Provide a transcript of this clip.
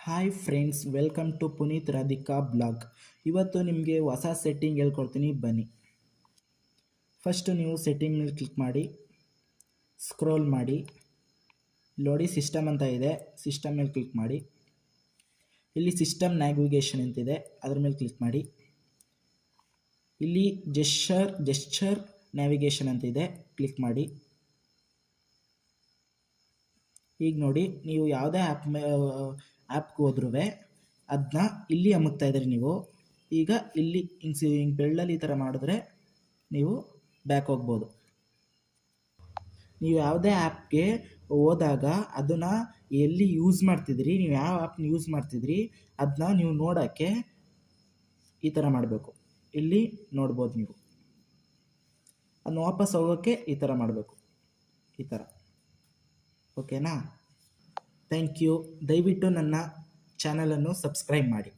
Hi friends, welcome to Puneet Radhika blog. ಇವತ್ತು ನಿಮಗೆ ಹೊಸ ಸೆಟ್ಟಿಂಗ್ ಹೇಳ್ಕೊಡ್ತೀನಿ, ಬನ್ನಿ. ಫಸ್ಟು ನೀವು ಸೆಟ್ಟಿಂಗ್ ಮೇಲೆ ಕ್ಲಿಕ್ ಮಾಡಿ, ಸ್ಕ್ರೋಲ್ ಮಾಡಿ, ನೋಡಿ ಸಿಸ್ಟಮ್ ಅಂತ ಇದೆ, ಸಿಸ್ಟಮ್ ಮೇಲೆ ಕ್ಲಿಕ್ ಮಾಡಿ. ಇಲ್ಲಿ ಸಿಸ್ಟಮ್ ನ್ಯಾವಿಗೇಷನ್ ಅಂತಿದೆ, ಅದ್ರ ಮೇಲೆ ಕ್ಲಿಕ್ ಮಾಡಿ. ಇಲ್ಲಿ ಜೆಸ್ಚರ್ ನ್ಯಾವಿಗೇಷನ್ ಅಂತಿದೆ, ಕ್ಲಿಕ್ ಮಾಡಿ. ಈಗ ನೋಡಿ, ನೀವು ಯಾವುದೇ ಆ್ಯಪ್ಗೆ ಹೋದ್ರೂ ಅದನ್ನ ಇಲ್ಲಿ ಅಮುಕ್ತಾ ಇದ್ದೀರಿ ನೀವು. ಈಗ ಇಲ್ಲಿ ಹಿಂಗೆ ಬೆಳ್ಳಲ್ಲಿ ಈ ಥರ ಮಾಡಿದ್ರೆ ನೀವು ಬ್ಯಾಕ್ ಹೋಗ್ಬೋದು. ನೀವು ಯಾವುದೇ ಆ್ಯಪ್ಗೆ ಹೋದಾಗ ಅದನ್ನು ಎಲ್ಲಿ ಯೂಸ್ ಮಾಡ್ತಿದ್ರಿ, ನೀವು ಯಾವ ಆ್ಯಪ್ನ ಯೂಸ್ ಮಾಡ್ತಿದ್ರಿ ಅದನ್ನ ನೀವು ನೋಡೋಕ್ಕೆ ಈ ಥರ ಮಾಡಬೇಕು. ಇಲ್ಲಿ ನೋಡ್ಬೋದು ನೀವು. ಅದನ್ನ ವಾಪಸ್ ಹೋಗೋಕ್ಕೆ ಈ ಥರ ಮಾಡಬೇಕು, ಈ ಥರ. ಓಕೆನಾ? Thank you. ದಯವಿಟ್ಟು ನನ್ನ ಚಾನಲನ್ನು ಸಬ್ಸ್ಕ್ರೈಬ್ ಮಾಡಿ.